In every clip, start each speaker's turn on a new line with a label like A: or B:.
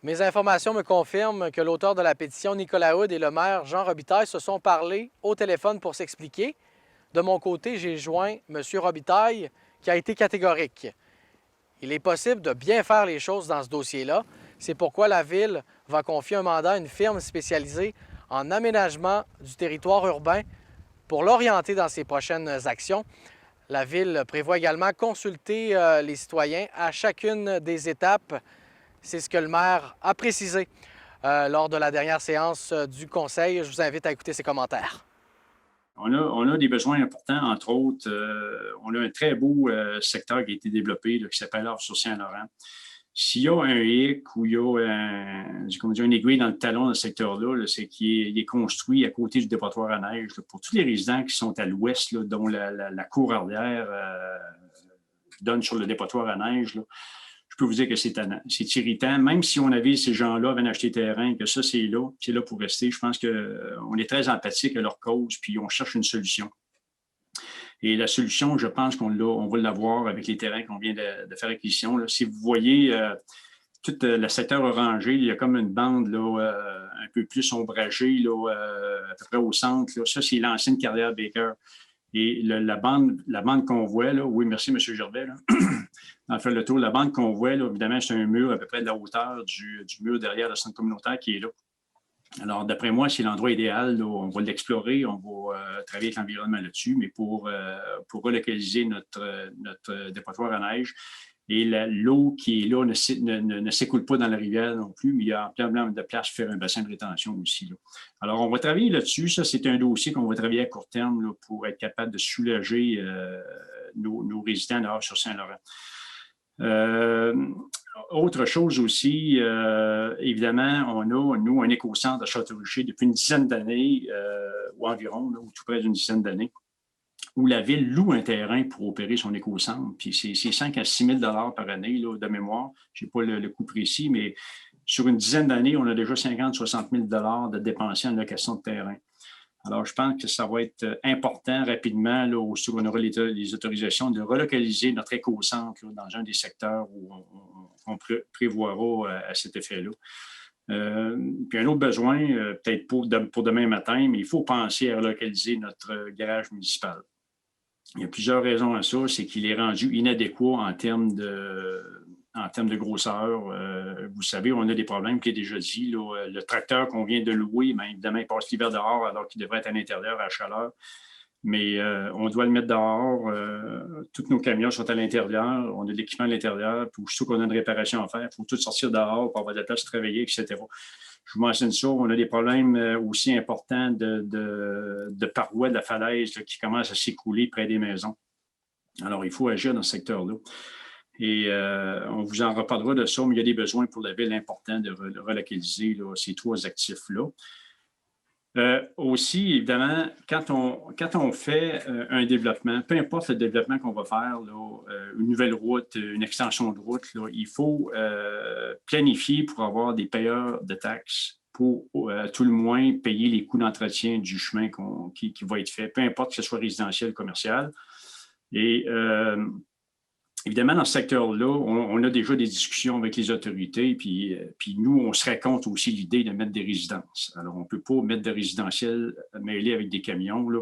A: Mes informations me confirment que l'auteur de la pétition, Nicolas Houde, et le maire Jean Robitaille se sont parlé au téléphone pour s'expliquer. De mon côté, j'ai joint M. Robitaille qui a été catégorique. Il est possible de bien faire les choses dans ce dossier-là. C'est pourquoi la Ville va confier un mandat à une firme spécialisée en aménagement du territoire urbain pour l'orienter dans ses prochaines actions. La Ville prévoit également consulter les citoyens à chacune des étapes. C'est ce que le maire a précisé lors de la dernière séance du Conseil. Je vous invite à écouter ses commentaires.
B: On a des besoins importants, entre autres. On a un très beau secteur qui a été développé là, qui s'appelle Ars-sur-Saint-Laurent. S'il y a un hic ou il y a une aiguille dans le talon dans ce secteur-là, là, c'est qu'il est construit à côté du dépotoir à neige. Là, pour tous les résidents qui sont à l'ouest, là, dont la cour arrière donne sur le dépotoir à neige, là, je peux vous dire que c'est irritant. Même si on avait ces gens-là viennent acheter terrain, que ça, c'est là pour rester. Je pense qu'on est très empathique à leur cause, puis on cherche une solution. Et la solution, je pense on va l'avoir avec les terrains qu'on vient de faire acquisition. Là. Si vous voyez tout le secteur orangé, il y a comme une bande là, un peu plus ombragée, là, à peu près au centre. Là. Ça, c'est l'ancienne carrière Baker. Et la bande qu'on voit, là, oui, merci, M. Gervais, là. En fait, le tour, la bande qu'on voit, là, évidemment, c'est un mur à peu près de la hauteur du mur derrière le centre communautaire qui est là. Alors, d'après moi, c'est l'endroit idéal. Là, on va l'explorer, on va travailler avec l'environnement là-dessus, mais pour relocaliser notre dépotoir à neige. Et l'eau qui est là ne s'écoule pas dans la rivière non plus, mais il y a plein de place pour faire un bassin de rétention aussi. Là. Alors, on va travailler là-dessus. Ça, c'est un dossier qu'on va travailler à court terme là, pour être capable de soulager nos résidents dehors sur Saint-Laurent. Autre chose aussi, évidemment, on a, nous, un écocentre à Château-Richer depuis une dizaine d'années, ou environ, là, ou tout près d'une dizaine d'années, où la Ville loue un terrain pour opérer son écocentre. Puis c'est 5 à 6 000 par année là, de mémoire. Je n'ai pas le coût précis, mais sur une dizaine d'années, on a déjà 50-60 000 de dépensés en location de terrain. Alors, je pense que ça va être important rapidement, là, où on aura les autorisations de relocaliser notre écocentre là, dans un des secteurs où on prévoira à cet effet-là. Puis un autre besoin, peut-être pour demain matin, mais il faut penser à relocaliser notre garage municipal. Il y a plusieurs raisons à ça. C'est qu'il est rendu inadéquat en termes de grosseur. Vous savez, on a des problèmes qui est déjà dit. Là, le tracteur qu'on vient de louer, bien, évidemment, il passe l'hiver dehors alors qu'il devrait être à l'intérieur à la chaleur. Mais on doit le mettre dehors. Tous nos camions sont à l'intérieur. On a de l'équipement à l'intérieur. Puis aussitôt qu'on a une réparation à faire, il faut tout sortir dehors pour avoir de la place de travailler, etc. Je vous mentionne ça. On a des problèmes aussi importants de parois de la falaise là, qui commencent à s'écouler près des maisons. Alors, il faut agir dans ce secteur-là. Et on vous en reparlera de ça, mais il y a des besoins pour la Ville importants de relocaliser là, ces trois actifs-là. Aussi, évidemment, quand on fait un développement, peu importe le développement qu'on va faire, là, une nouvelle route, une extension de route, là, il faut planifier pour avoir des payeurs de taxes pour, à tout le moins, payer les coûts d'entretien du chemin qui va être fait, peu importe que ce soit résidentiel ou commercial. Et évidemment, dans ce secteur-là, on a déjà des discussions avec les autorités, puis nous, on se raconte aussi l'idée de mettre des résidences. Alors, on ne peut pas mettre de résidentiel mêlé avec des camions, là.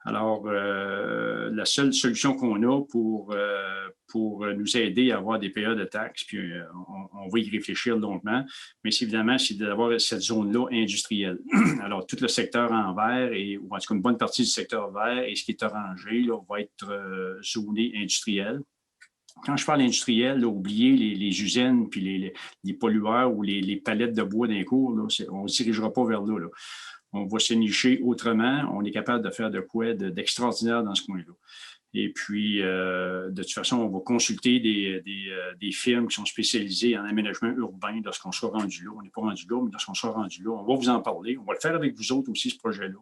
B: Alors, la seule solution qu'on a pour nous aider à avoir des payeurs de taxes, puis on va y réfléchir longuement, mais évidemment, c'est d'avoir cette zone-là industrielle. Alors, tout le secteur en vert, ou en tout cas une bonne partie du secteur vert, et ce qui est orangé, là, va être zoné industriel. Quand je parle industriel, là, oubliez les usines puis les pollueurs ou les palettes de bois d'un cours, là, on ne se dirigera pas vers là, là. On va se nicher autrement. On est capable de faire de quoi d'extraordinaire dans ce coin-là. Et puis, de toute façon, on va consulter des firmes qui sont spécialisées en aménagement urbain lorsqu'on sera rendu là. On n'est pas rendu là, mais lorsqu'on sera rendu là, on va vous en parler. On va le faire avec vous autres aussi, ce projet-là.